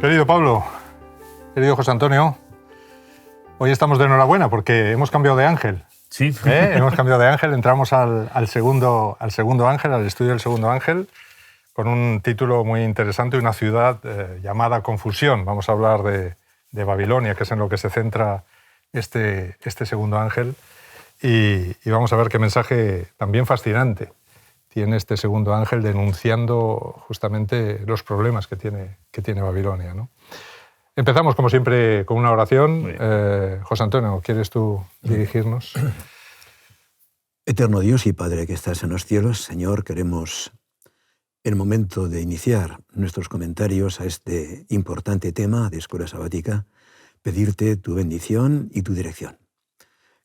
Querido Pablo, querido José Antonio, hoy estamos de enhorabuena porque hemos cambiado de ángel. Sí. Hemos cambiado de ángel, entramos al segundo ángel, al estudio del segundo ángel, con un título muy interesante, una ciudad llamada Confusión. Vamos a hablar de Babilonia, que es en lo que se centra este segundo ángel, y vamos a ver qué mensaje también fascinante tiene este segundo ángel denunciando justamente los problemas que tiene Babilonia, ¿no? Empezamos, como siempre, con una oración. José Antonio, ¿quieres tú dirigirnos? Eterno Dios y Padre que estás en los cielos, Señor, queremos, en el momento de iniciar nuestros comentarios a este importante tema de Escuela Sabática, pedirte tu bendición y tu dirección.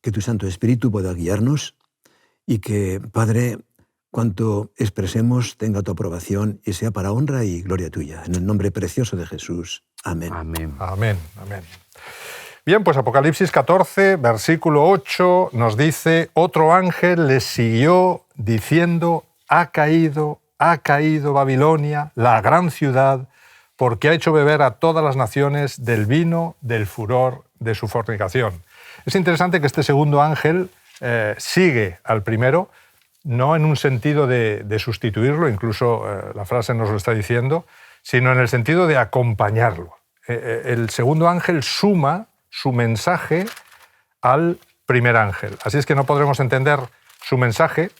Que tu Santo Espíritu pueda guiarnos y que, Padre, cuanto expresemos tenga tu aprobación y sea para honra y gloria tuya. En el nombre precioso de Jesús. Amén. Amén. Amén, amén. Bien, pues Apocalipsis 14, versículo 8, nos dice: otro ángel les siguió diciendo: ha caído Babilonia, la gran ciudad, porque ha hecho beber a todas las naciones del vino del furor de su fornicación. Es interesante que este segundo ángel sigue al primero, no en un sentido de sustituirlo, incluso la frase nos lo está diciendo, sino en el sentido de acompañarlo. El segundo ángel suma su mensaje al primer ángel. Así es que no podremos entender su mensaje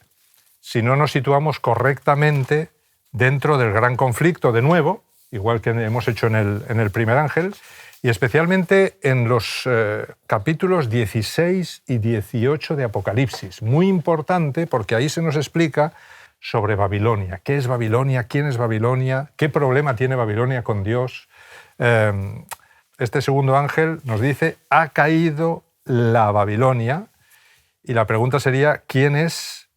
si no nos situamos correctamente dentro del gran conflicto, de nuevo, igual que hemos hecho en el primer ángel, y especialmente en los capítulos 16 y 18 de Apocalipsis. Muy importante porque ahí se nos explica sobre Babilonia. ¿Qué es Babilonia? ¿Quién es Babilonia? ¿Qué problema tiene Babilonia con Dios? Este segundo ángel nos dice: ha caído la Babilonia, y la pregunta sería: ¿quién es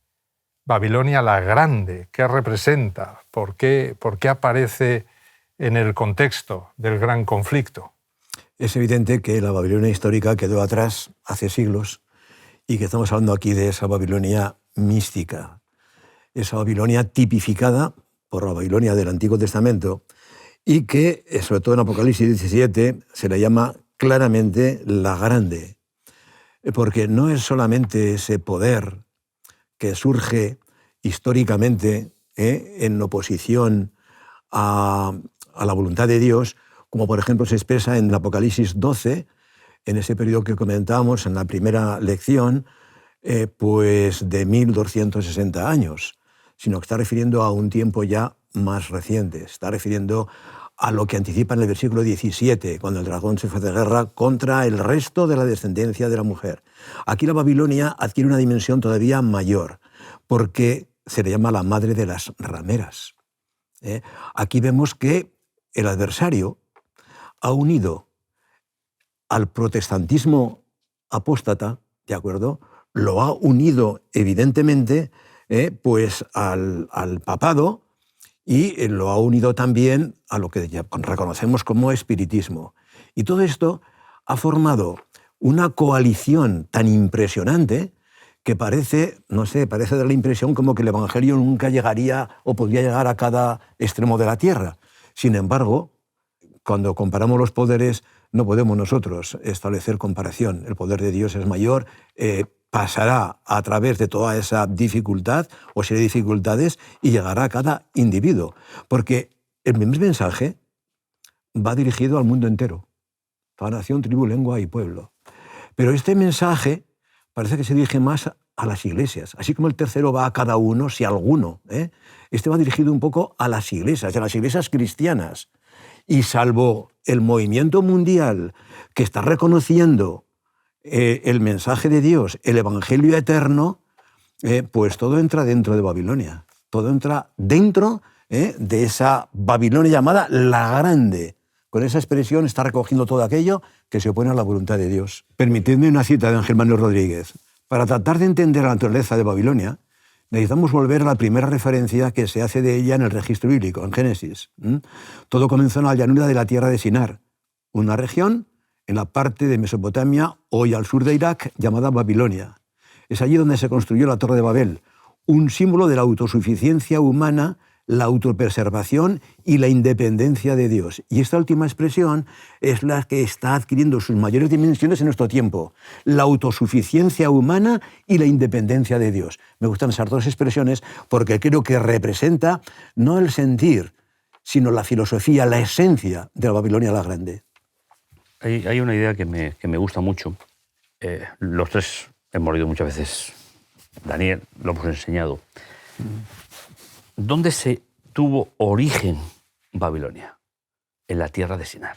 Babilonia la Grande? ¿Qué representa? ¿Por qué aparece en el contexto del gran conflicto? Es evidente que la Babilonia histórica quedó atrás hace siglos y que estamos hablando aquí de esa Babilonia mística, esa Babilonia tipificada por la Babilonia del Antiguo Testamento y que, sobre todo en Apocalipsis 17, se le llama claramente la Grande, porque no es solamente ese poder que surge históricamente en oposición a la voluntad de Dios, como por ejemplo se expresa en el Apocalipsis 12, en ese periodo que comentábamos en la primera lección, pues de 1260 años, sino que está refiriendo a un tiempo ya más reciente, está refiriendo a lo que anticipa en el versículo 17, cuando el dragón se fue de guerra contra el resto de la descendencia de la mujer. Aquí la Babilonia adquiere una dimensión todavía mayor, porque se le llama la madre de las rameras. Aquí vemos que el adversario ha unido al protestantismo apóstata, ¿de acuerdo? Lo ha unido evidentemente pues al papado, y lo ha unido también a lo que ya reconocemos como espiritismo. Y todo esto ha formado una coalición tan impresionante que parece dar la impresión como que el Evangelio nunca llegaría o podría llegar a cada extremo de la tierra. Sin embargo, cuando comparamos los poderes, no podemos nosotros establecer comparación. El poder de Dios es mayor, pasará a través de toda esa dificultad o serie de dificultades y llegará a cada individuo. Porque el mismo mensaje va dirigido al mundo entero, toda nación, tribu, lengua y pueblo. Pero este mensaje parece que se dirige más a las iglesias. Así como el tercero va a cada uno, si alguno. Este va dirigido un poco a las iglesias cristianas. Y salvo el movimiento mundial que está reconociendo el mensaje de Dios, el Evangelio eterno, pues todo entra dentro de Babilonia. Todo entra dentro de esa Babilonia llamada la Grande. Con esa expresión está recogiendo todo aquello que se opone a la voluntad de Dios. Permitidme una cita de Ángel Manuel Rodríguez. Para tratar de entender la naturaleza de Babilonia, necesitamos volver a la primera referencia que se hace de ella en el registro bíblico, en Génesis. Todo comenzó en la llanura de la tierra de Sinar, una región en la parte de Mesopotamia, hoy al sur de Irak, llamada Babilonia. Es allí donde se construyó la Torre de Babel, un símbolo de la autosuficiencia humana la autopreservación y la independencia de Dios. Y esta última expresión es la que está adquiriendo sus mayores dimensiones en nuestro tiempo. La autosuficiencia humana y la independencia de Dios. Me gustan esas dos expresiones porque creo que representa no el sentir, sino la filosofía, la esencia de la Babilonia la Grande. Hay una idea que me gusta mucho. Los tres hemos leído muchas veces Daniel, lo hemos enseñado. ¿Dónde se tuvo origen Babilonia? En la tierra de Sinar.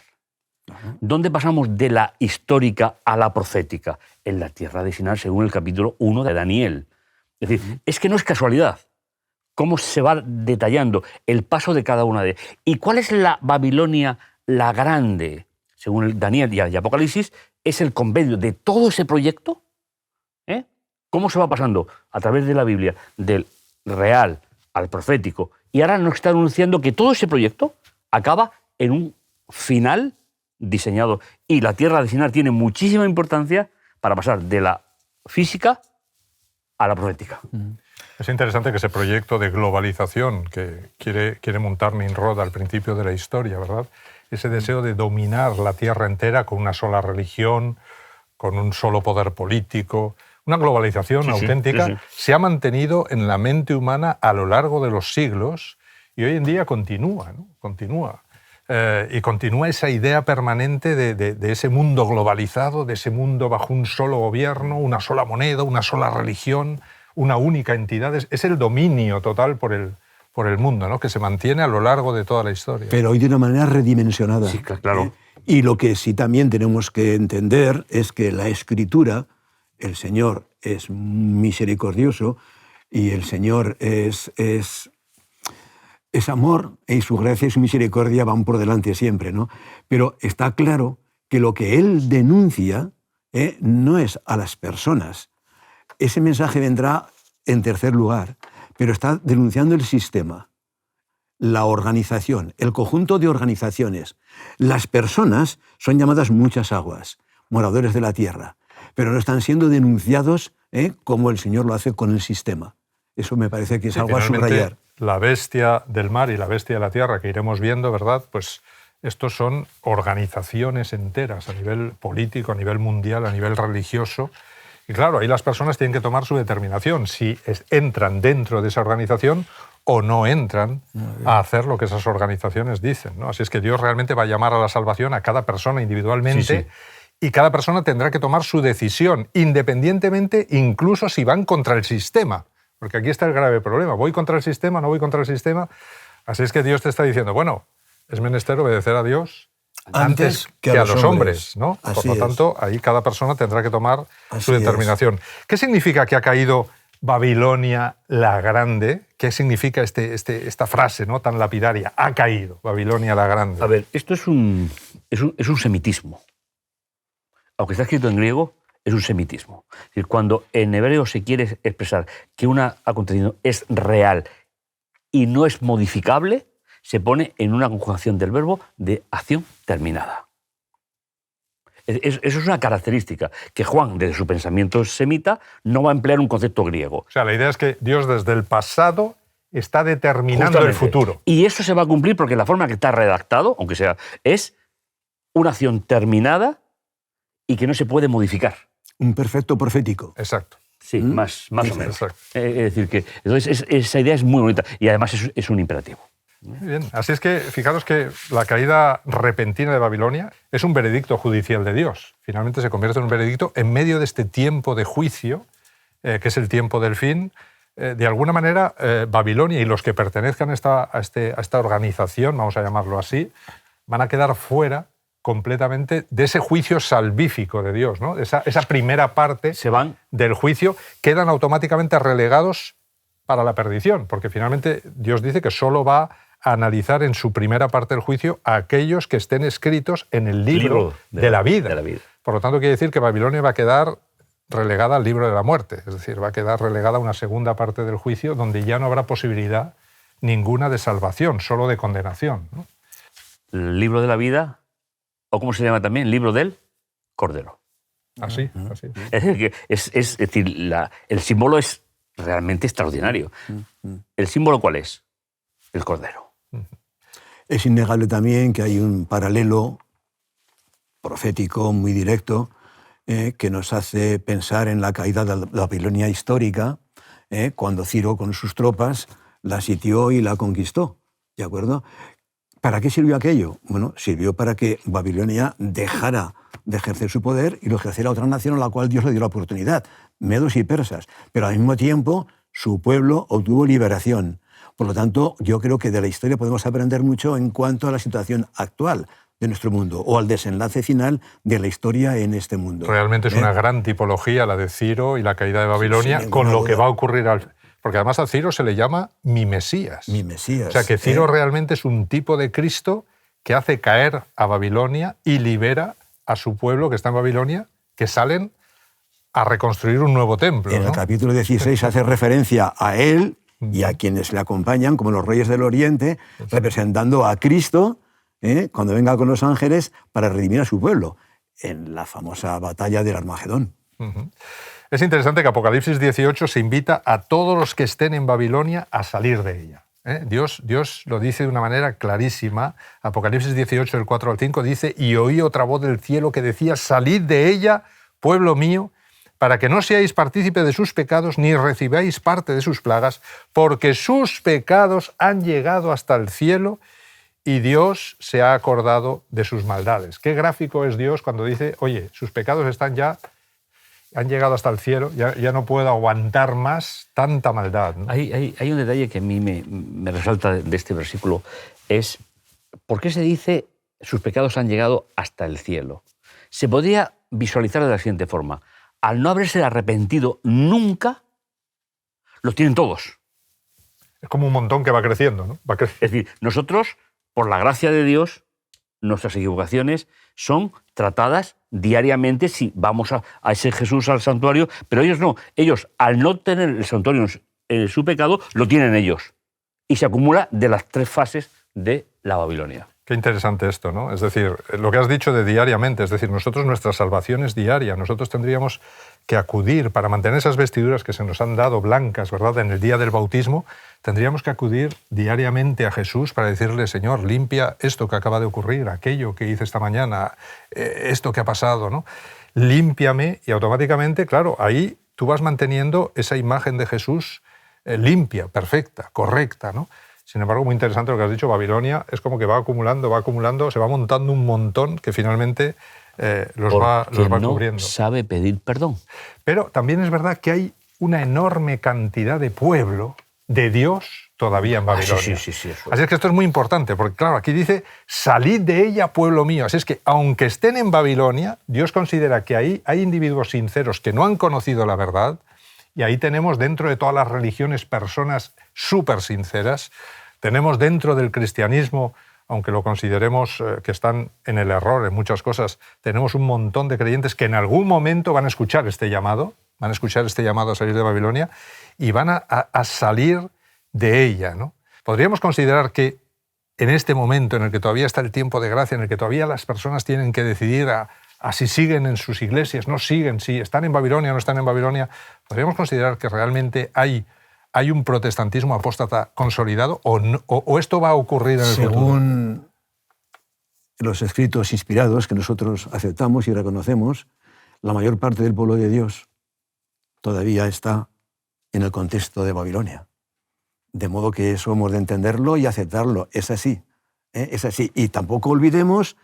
¿Dónde pasamos de la histórica a la profética? En la tierra de Sinar, según el capítulo 1 de Daniel. Es decir, es que no es casualidad cómo se va detallando el paso de cada una de ellas. ¿Y cuál es la Babilonia la Grande? Según el Daniel y Apocalipsis, es el compendio de todo ese proyecto. ¿Cómo se va pasando a través de la Biblia del real al profético? Y ahora nos está anunciando que todo ese proyecto acaba en un final diseñado. Y la tierra de Sinar tiene muchísima importancia para pasar de la física a la profética. Es interesante que ese proyecto de globalización que quiere montar Nimrod al principio de la historia, ¿verdad? Ese deseo de dominar la tierra entera con una sola religión, con un solo poder político, una globalización auténtica, se ha mantenido en la mente humana a lo largo de los siglos y hoy en día continúa, ¿no? Continúa. Y continúa esa idea permanente de ese mundo globalizado, de ese mundo bajo un solo gobierno, una sola moneda, una sola religión, una única entidad. Es el dominio total por el mundo, ¿no? Que se mantiene a lo largo de toda la historia. Pero hoy de una manera redimensionada. Sí, claro. Y lo que sí también tenemos que entender es que la Escritura, el Señor es misericordioso y el Señor es amor, y su gracia y su misericordia van por delante siempre, ¿no? Pero está claro que lo que Él denuncia no es a las personas. Ese mensaje vendrá en tercer lugar, pero está denunciando el sistema, la organización, el conjunto de organizaciones. Las personas son llamadas muchas aguas, moradores de la tierra, pero no están siendo denunciados como el Señor lo hace con el sistema. Eso me parece que es algo a subrayar. La bestia del mar y la bestia de la tierra que iremos viendo, ¿verdad? Pues estos son organizaciones enteras a nivel político, a nivel mundial, a nivel religioso. Y claro, ahí las personas tienen que tomar su determinación, si entran dentro de esa organización o no entran a hacer lo que esas organizaciones dicen, ¿no? Así es que Dios realmente va a llamar a la salvación a cada persona individualmente. Y cada persona tendrá que tomar su decisión, independientemente, incluso si van contra el sistema. Porque aquí está el grave problema. ¿Voy contra el sistema? ¿No voy contra el sistema? Así es que Dios te está diciendo, bueno, es menester obedecer a Dios antes que a los hombres, ¿no? Por lo tanto, ahí cada persona tendrá que tomar su determinación. ¿Qué significa que ha caído Babilonia la Grande? ¿Qué significa esta frase, ¿no?, tan lapidaria? Ha caído Babilonia la Grande. A ver, esto es un semitismo. Aunque está escrito en griego, es un semitismo. Es decir, cuando en hebreo se quiere expresar que un acontecimiento es real y no es modificable, se pone en una conjugación del verbo de acción terminada. Eso es una característica que Juan, desde su pensamiento semita, no va a emplear un concepto griego. O sea, la idea es que Dios desde el pasado está determinando el futuro. Y eso se va a cumplir porque la forma que está redactado, aunque sea, es una acción terminada y que no se puede modificar. Un perfecto profético. Exacto. Sí, más o menos. Exacto. Es decir, que entonces esa idea es muy bonita y además es un imperativo. Muy bien. Así es que fijaros que la caída repentina de Babilonia es un veredicto judicial de Dios. Finalmente se convierte en un veredicto en medio de este tiempo de juicio, que es el tiempo del fin. De alguna manera, Babilonia y los que pertenezcan a esta organización, vamos a llamarlo así, van a quedar fuera completamente de ese juicio salvífico de Dios, ¿no? Esa primera parte del juicio, quedan automáticamente relegados para la perdición, porque finalmente Dios dice que solo va a analizar en su primera parte del juicio a aquellos que estén escritos en el libro de la vida. Por lo tanto, quiere decir que Babilonia va a quedar relegada al libro de la muerte, es decir, va a quedar relegada a una segunda parte del juicio donde ya no habrá posibilidad ninguna de salvación, solo de condenación, ¿no? El libro de la vida, o como se llama también, libro del Cordero. Así. Es decir, el símbolo es realmente extraordinario. ¿El símbolo cuál es? el Cordero. Es innegable también que hay un paralelo profético muy directo que nos hace pensar en la caída de la Babilonia histórica, cuando Ciro con sus tropas la sitió y la conquistó. ¿De acuerdo? ¿Para qué sirvió aquello? Bueno, sirvió para que Babilonia dejara de ejercer su poder y lo ejerciera otra nación a la cual Dios le dio la oportunidad, medos y persas. Pero al mismo tiempo su pueblo obtuvo liberación. Por lo tanto, yo creo que de la historia podemos aprender mucho en cuanto a la situación actual de nuestro mundo o al desenlace final de la historia en este mundo. Realmente es una gran tipología la de Ciro y la caída de Babilonia, sin con lo duda. que va a ocurrir al... Porque además a Ciro se le llama mi Mesías. Mi Mesías. O sea que Ciro realmente es un tipo de Cristo que hace caer a Babilonia y libera a su pueblo que está en Babilonia, que salen a reconstruir un nuevo templo. En el capítulo 16 hace referencia a él y a quienes le acompañan, como los reyes del Oriente, representando a Cristo, cuando venga con los ángeles para redimir a su pueblo, en la famosa batalla del Armagedón. Es interesante que Apocalipsis 18 se invita a todos los que estén en Babilonia a salir de ella. Dios lo dice de una manera clarísima. Apocalipsis 18, del 4 al 5, dice: «Y oí otra voz del cielo que decía: salid de ella, pueblo mío, para que no seáis partícipe de sus pecados, ni recibáis parte de sus plagas, porque sus pecados han llegado hasta el cielo, y Dios se ha acordado de sus maldades». Qué gráfico es Dios cuando dice: oye, sus pecados han llegado hasta el cielo, ya no puedo aguantar más tanta maldad, ¿no? Hay un detalle que a mí me resalta de este versículo, es ¿por qué se dice sus pecados han llegado hasta el cielo? Se podría visualizar de la siguiente forma: al no haberse arrepentido nunca, los tienen todos. Es como un montón que va creciendo, ¿no? Es decir, nosotros, por la gracia de Dios, nuestras equivocaciones son tratadas diariamente si vamos a ese Jesús al santuario, pero ellos no. Ellos, al no tener el santuario en su pecado, lo tienen ellos. Y se acumula de las 3 fases de la Babilonia. Qué interesante esto, ¿no? Es decir, lo que has dicho de diariamente, es decir, nosotros, nuestra salvación es diaria, nosotros tendríamos que acudir para mantener esas vestiduras que se nos han dado blancas, ¿verdad?, en el día del bautismo, tendríamos que acudir diariamente a Jesús para decirle: Señor, limpia esto que acaba de ocurrir, aquello que hice esta mañana, esto que ha pasado, ¿no? Límpiame, y automáticamente, claro, ahí tú vas manteniendo esa imagen de Jesús limpia, perfecta, correcta, ¿no? Sin embargo, muy interesante lo que has dicho, Babilonia es como que va acumulando, se va montando un montón que finalmente los va cubriendo. No sabe pedir perdón. Pero también es verdad que hay una enorme cantidad de pueblo de Dios todavía en Babilonia. Sí, eso. Así es que esto es muy importante, porque claro, aquí dice: salid de ella, pueblo mío. Así es que, aunque estén en Babilonia, Dios considera que ahí hay individuos sinceros que no han conocido la verdad, y ahí tenemos, dentro de todas las religiones, personas súper sinceras. Tenemos dentro del cristianismo, aunque lo consideremos que están en el error en muchas cosas, tenemos un montón de creyentes que en algún momento van a escuchar este llamado a salir de Babilonia y van a salir de ella, ¿no? Podríamos considerar que en este momento en el que todavía está el tiempo de gracia, en el que todavía las personas tienen que decidir a si siguen en sus iglesias, no siguen, si están en Babilonia o no están en Babilonia, podríamos considerar que realmente hay un protestantismo apóstata consolidado, o esto va a ocurrir en el futuro. Según los escritos inspirados que nosotros aceptamos y reconocemos, la mayor parte del pueblo de Dios todavía está en el contexto de Babilonia. De modo que eso hemos de entenderlo y aceptarlo. Es así, es así. Y tampoco olvidemos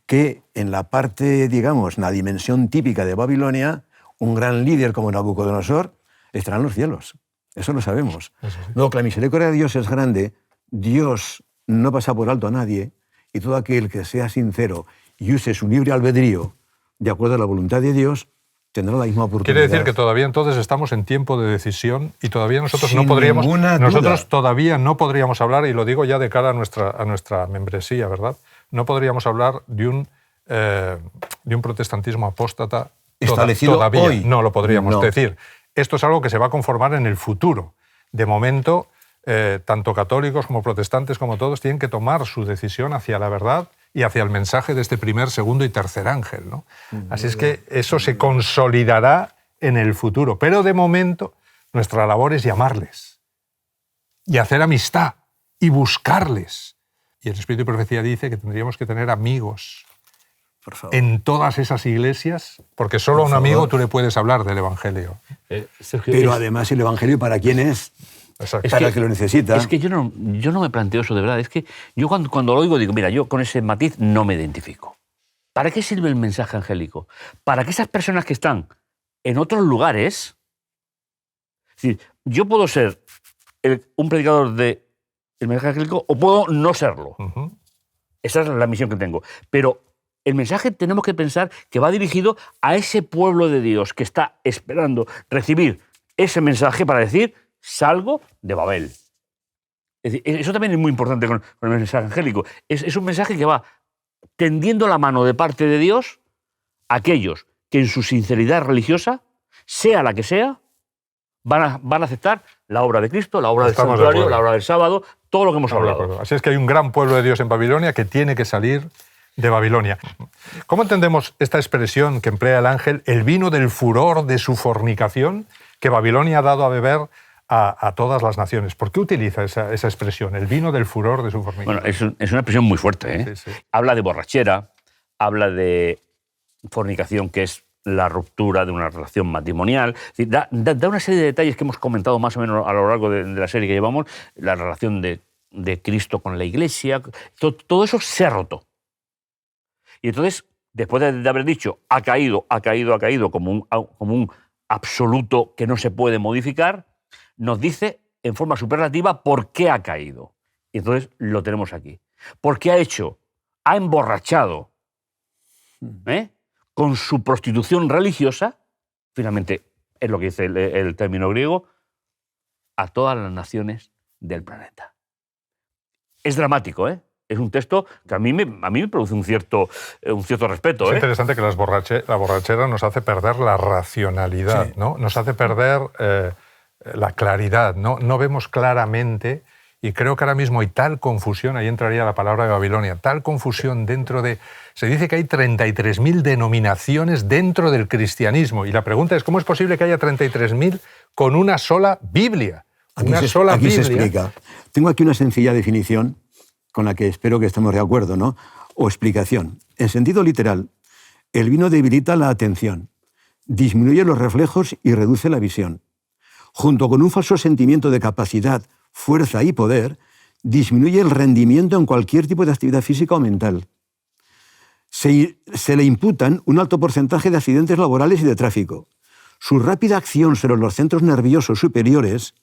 que en la parte, digamos, la dimensión típica de Babilonia, un gran líder como Nabucodonosor estará en los cielos. Eso lo sabemos. Eso sí. Luego, que la misericordia de Dios es grande, Dios no pasa por alto a nadie, y todo aquel que sea sincero y use su libre albedrío de acuerdo a la voluntad de Dios, tendrá la misma oportunidad. Quiere decir que todavía entonces estamos en tiempo de decisión y todavía nosotros Sin no podríamos... ninguna duda. Nosotros todavía no podríamos hablar, y lo digo ya de cara a nuestra membresía, ¿verdad? No podríamos hablar de un protestantismo apóstata establecido todavía. hoy. No lo podríamos No. decir. Esto es algo que se va a conformar en el futuro. De momento, tanto católicos como protestantes como todos tienen que tomar su decisión hacia la verdad y hacia el mensaje de este primer, segundo y tercer ángel, ¿no? Así es que eso se consolidará en el futuro. Pero de momento nuestra labor es llamarles y hacer amistad y buscarles. Y el Espíritu de Profecía dice que tendríamos que tener amigos Por favor. en todas esas iglesias, porque solo a un amigo tú le puedes hablar del Evangelio. Sergio, Pero además el Evangelio, ¿para quién es? Exacto. Para el que lo necesita. Es que yo no me planteo eso de verdad. Es que yo cuando lo oigo digo, mira, yo con ese matiz no me identifico. ¿Para qué sirve el mensaje angélico? Para que esas personas que están en otros lugares... Es decir, yo puedo ser un predicador del mensaje angélico o puedo no serlo. Ujú. Esa es la misión que tengo. Pero el mensaje tenemos que pensar que va dirigido a ese pueblo de Dios que está esperando recibir ese mensaje para decir, salgo de Babel. Es decir, eso también es muy importante con el mensaje angélico. Es un mensaje que va tendiendo la mano de parte de Dios a aquellos que en su sinceridad religiosa, sea la que sea, van a aceptar la obra de Cristo, la obra del Estamos de santuario, acuerdo. la obra del sábado, todo lo que hemos Estamos de hablado. acuerdo. Así es que hay un gran pueblo de Dios en Babilonia que tiene que salir de Babilonia. ¿Cómo entendemos esta expresión que emplea el ángel, el vino del furor de su fornicación, que Babilonia ha dado a beber a todas las naciones? ¿Por qué utiliza esa expresión, el vino del furor de su fornicación? Bueno, es una expresión muy fuerte, ¿eh? Sí, sí. Habla de borrachera, habla de fornicación, que es la ruptura de una relación matrimonial. Es decir, da una serie de detalles que hemos comentado más o menos a lo largo de la serie que llevamos, la relación de Cristo con la Iglesia, todo eso se ha roto. Y entonces, después de haber dicho ha caído como un absoluto que no se puede modificar, nos dice en forma superlativa por qué ha caído. Y entonces lo tenemos aquí. Porque ha emborrachado, con su prostitución religiosa, finalmente es lo que dice el término griego, a todas las naciones del planeta. Es dramático, ¿eh? Es un texto que a mí me produce un cierto respeto. Es interesante que la borrachera nos hace perder la racionalidad, Sí. ¿no? Nos hace perder la claridad, ¿no? No vemos claramente, y creo que ahora mismo hay tal confusión, ahí entraría la palabra de Babilonia, tal confusión dentro de... Se dice que hay 33.000 denominaciones dentro del cristianismo, y la pregunta es, ¿cómo es posible que haya 33.000 con una sola Biblia? Aquí Biblia. se explica. Tengo aquí una sencilla definición con la que espero que estemos de acuerdo, ¿no? O explicación. En sentido literal, el vino debilita la atención, disminuye los reflejos y reduce la visión. Junto con un falso sentimiento de capacidad, fuerza y poder, disminuye el rendimiento en cualquier tipo de actividad física o mental. Se le imputan un alto porcentaje de accidentes laborales y de tráfico. Su rápida acción sobre los centros nerviosos superiores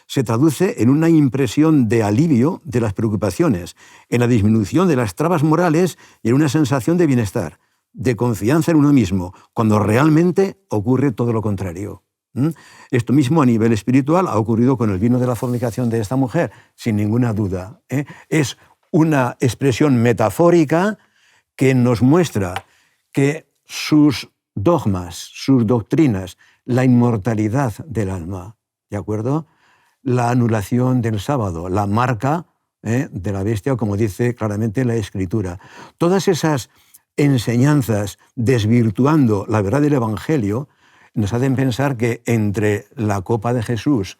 se traduce en una impresión de alivio de las preocupaciones, en la disminución de las trabas morales y en una sensación de bienestar, de confianza en uno mismo, cuando realmente ocurre todo lo contrario. Esto mismo a nivel espiritual ha ocurrido con el vino de la fornicación de esta mujer, sin ninguna duda. Es una expresión metafórica que nos muestra que sus dogmas, sus doctrinas, la inmortalidad del alma, ¿de acuerdo?, la anulación del sábado, la marca de la bestia, como dice claramente la Escritura. Todas esas enseñanzas desvirtuando la verdad del Evangelio nos hacen pensar que entre la copa de Jesús,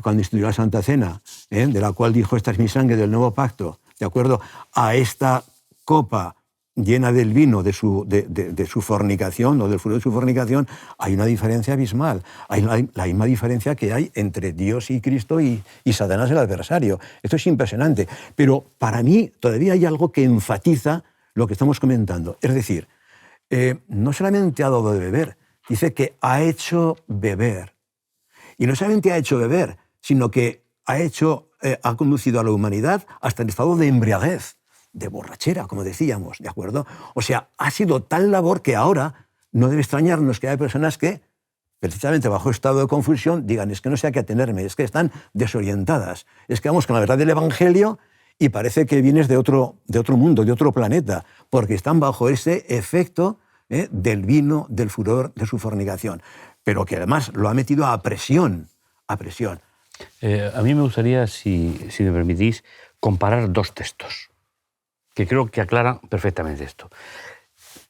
cuando instituyó la Santa Cena, de la cual dijo, esta es mi sangre del nuevo pacto, de acuerdo, a esta copa llena del vino de su fornicación o del furor de su fornicación, hay una diferencia abismal. Hay la misma diferencia que hay entre Dios y Cristo y Satanás el adversario. Esto es impresionante. Pero para mí todavía hay algo que enfatiza lo que estamos comentando. Es decir, no solamente ha dado de beber, dice que ha hecho beber. Y no solamente ha hecho beber, sino que ha conducido a la humanidad hasta el estado de embriaguez, de borrachera, como decíamos, ¿de acuerdo? O sea, ha sido tal labor que ahora no debe extrañarnos que haya personas que, precisamente bajo estado de confusión, digan, es que no sé a qué atenerme, es que están desorientadas, es que vamos con la verdad del Evangelio y parece que vienes de otro mundo, de otro planeta, porque están bajo ese efecto del vino, del furor, de su fornicación, pero que además lo ha metido a presión, a presión. A mí me gustaría, si me permitís, comparar dos textos que creo que aclaran perfectamente esto.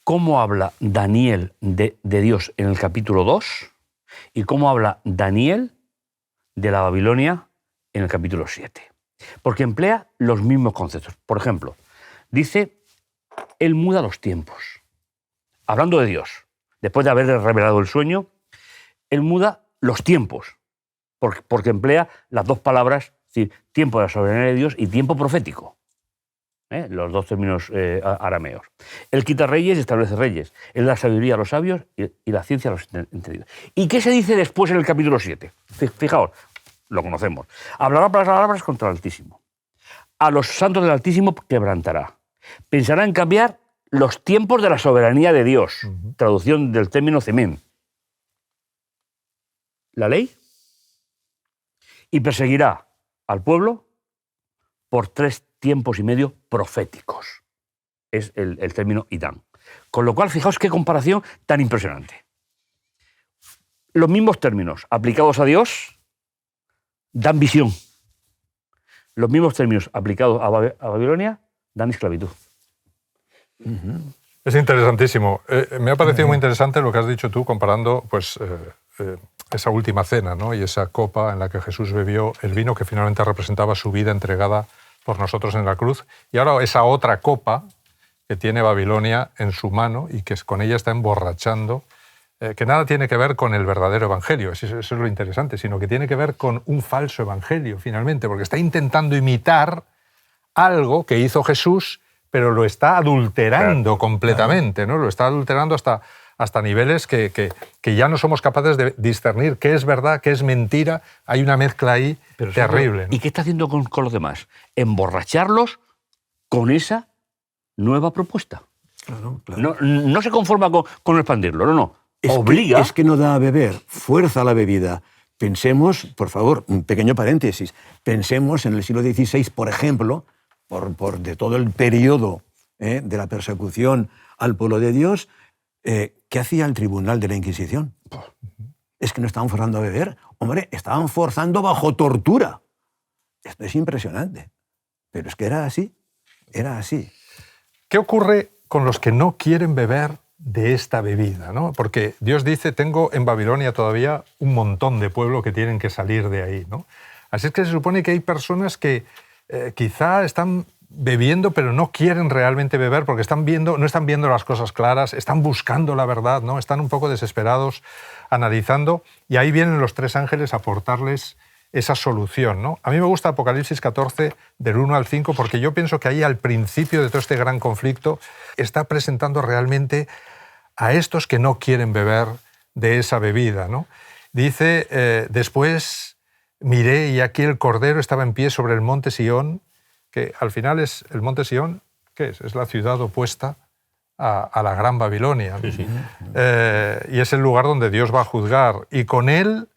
Cómo habla Daniel de Dios en el capítulo 2 y cómo habla Daniel de la Babilonia en el capítulo 7. Porque emplea los mismos conceptos. Por ejemplo, dice, él muda los tiempos. Hablando de Dios, después de haber revelado el sueño, él muda los tiempos, porque emplea las dos palabras, es decir, tiempo de la soberanía de Dios y tiempo profético. Los dos términos arameos. Él quita reyes y establece reyes. Él da sabiduría a los sabios y la ciencia a los entendidos. ¿Y qué se dice después en el capítulo 7? Fijaos, lo conocemos. Hablará palabras contra el Altísimo. A los santos del Altísimo quebrantará. Pensará en cambiar los tiempos de la soberanía de Dios. Traducción del término cemen. La ley. Y perseguirá al pueblo por 3 tiempos y medio proféticos. Es el término idán. Con lo cual, fijaos qué comparación tan impresionante. Los mismos términos aplicados a Dios dan visión. Los mismos términos aplicados a Babilonia dan esclavitud. Es interesantísimo. Me ha parecido muy interesante lo que has dicho tú comparando pues, esa última cena, ¿no? Y esa copa en la que Jesús bebió el vino que finalmente representaba su vida entregada por nosotros en la cruz. Y ahora esa otra copa que tiene Babilonia en su mano y que con ella está emborrachando, que nada tiene que ver con el verdadero evangelio, eso es lo interesante, sino que tiene que ver con un falso evangelio, finalmente, porque está intentando imitar algo que hizo Jesús, pero lo está adulterando completamente, ¿no? Lo está adulterando hasta niveles que ya no somos capaces de discernir qué es verdad, qué es mentira. Hay una mezcla ahí terrible, ¿no? ¿Y qué está haciendo con los demás? Emborracharlos con esa nueva propuesta. Claro, claro. No se conforma con expandirlo, no. Obliga. Es que no da a beber, fuerza la bebida. Pensemos, por favor, un pequeño paréntesis, pensemos en el siglo XVI, por ejemplo, de todo el periodo de la persecución al pueblo de Dios, ¿qué hacía el tribunal de la Inquisición? Es que no estaban forzando a beber, hombre, estaban forzando bajo tortura. Esto es impresionante, pero es que era así. ¿Qué ocurre con los que no quieren beber de esta bebida, ¿no? Porque Dios dice, tengo en Babilonia todavía un montón de pueblo que tienen que salir de ahí, ¿no? Así es que se supone que hay personas que quizá están bebiendo, pero no quieren realmente beber porque no están viendo las cosas claras, están buscando la verdad, ¿no? Están un poco desesperados, analizando, y ahí vienen los 3 ángeles a aportarles esa solución, ¿no? A mí me gusta Apocalipsis 14, del 1 al 5, porque yo pienso que ahí al principio de todo este gran conflicto está presentando realmente a estos que no quieren beber de esa bebida, ¿no? Dice, después miré y aquí el Cordero estaba en pie sobre el monte Sión, que al final es el monte Sión, ¿qué es? Es la ciudad opuesta a la Gran Babilonia, ¿no? Sí. Y es el lugar donde Dios va a juzgar. Y con él,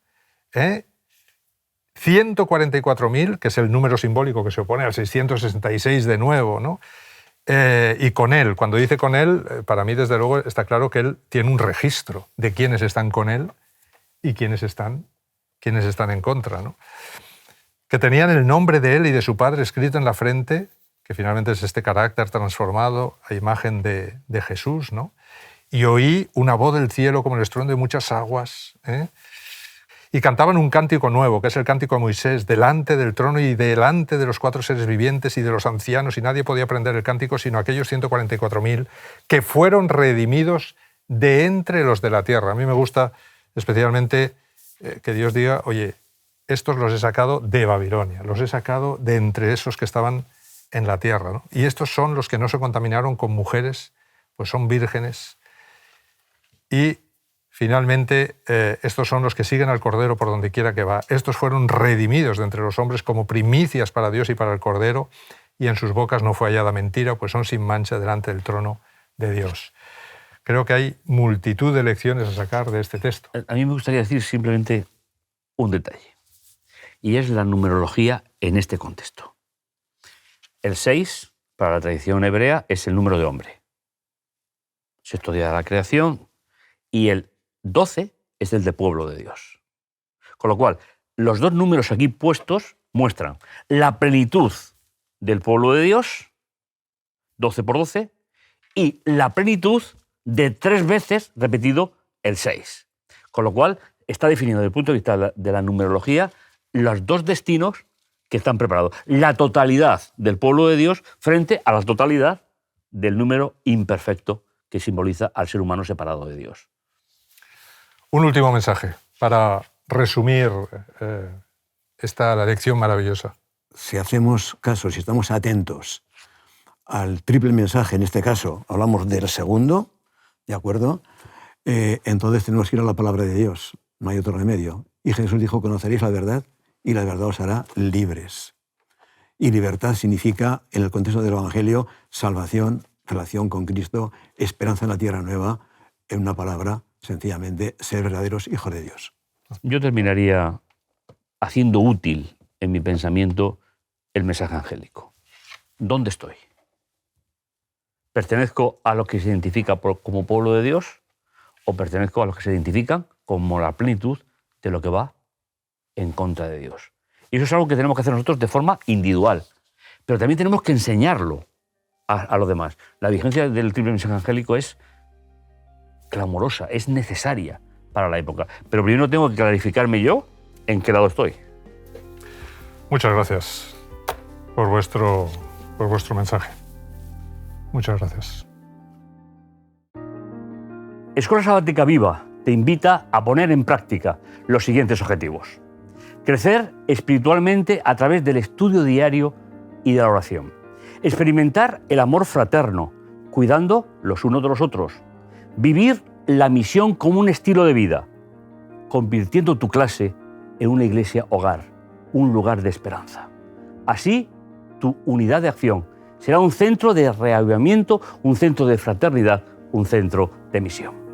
144.000, que es el número simbólico que se opone al 666 de nuevo, ¿no? Y con él, cuando dice con él, para mí desde luego está claro que él tiene un registro de quiénes están con él y quiénes están en contra, ¿no? Que tenían el nombre de él y de su padre escrito en la frente, que finalmente es este carácter transformado a imagen de Jesús, ¿no? Y oí una voz del cielo como el estruendo de muchas aguas, y cantaban un cántico nuevo, que es el cántico de Moisés, delante del trono y delante de los 4 seres vivientes y de los ancianos, y nadie podía aprender el cántico sino aquellos 144.000 que fueron redimidos de entre los de la tierra. A mí me gusta especialmente que Dios diga, oye, estos los he sacado de Babilonia, los he sacado de entre esos que estaban en la tierra, ¿no? Y estos son los que no se contaminaron con mujeres, pues son vírgenes. Y finalmente, estos son los que siguen al Cordero por donde quiera que va. Estos fueron redimidos de entre los hombres como primicias para Dios y para el Cordero, y en sus bocas no fue hallada mentira, pues son sin mancha delante del trono de Dios. Creo que hay multitud de lecciones a sacar de este texto. A mí me gustaría decir simplemente un detalle, y es la numerología en este contexto. El 6, para la tradición hebrea, es el número de hombre. Sexto día de la creación, y el 12 es el de pueblo de Dios. Con lo cual, los 2 números aquí puestos muestran la plenitud del pueblo de Dios, 12 por 12, y la plenitud de 3 veces repetido el 6. Con lo cual, está definido desde el punto de vista de la numerología los 2 destinos que están preparados. La totalidad del pueblo de Dios frente a la totalidad del número imperfecto que simboliza al ser humano separado de Dios. Un último mensaje para resumir esta lección maravillosa. Si hacemos caso, si estamos atentos al triple mensaje, en este caso hablamos del segundo, ¿de acuerdo? Entonces tenemos que ir a la palabra de Dios, no hay otro remedio. Y Jesús dijo, conoceréis la verdad y la verdad os hará libres. Y libertad significa, en el contexto del Evangelio, salvación, relación con Cristo, esperanza en la tierra nueva, en una palabra, sencillamente, ser verdaderos hijos de Dios. Yo terminaría haciendo útil en mi pensamiento el mensaje angélico. ¿Dónde estoy? ¿Pertenezco a los que se identifica como pueblo de Dios o pertenezco a los que se identifican como la plenitud de lo que va en contra de Dios? Y eso es algo que tenemos que hacer nosotros de forma individual, pero también tenemos que enseñarlo a los demás. La vigencia del triple mensaje angélico es clamorosa, es necesaria para la época, pero primero tengo que clarificarme yo en qué lado estoy. Muchas gracias por vuestro mensaje. Muchas gracias. Escuela Sabática Viva te invita a poner en práctica los siguientes objetivos. Crecer espiritualmente a través del estudio diario y de la oración. Experimentar el amor fraterno, cuidando los unos de los otros. Vivir la misión como un estilo de vida, convirtiendo tu clase en una iglesia hogar, un lugar de esperanza. Así, tu unidad de acción será un centro de reavivamiento, un centro de fraternidad, un centro de misión.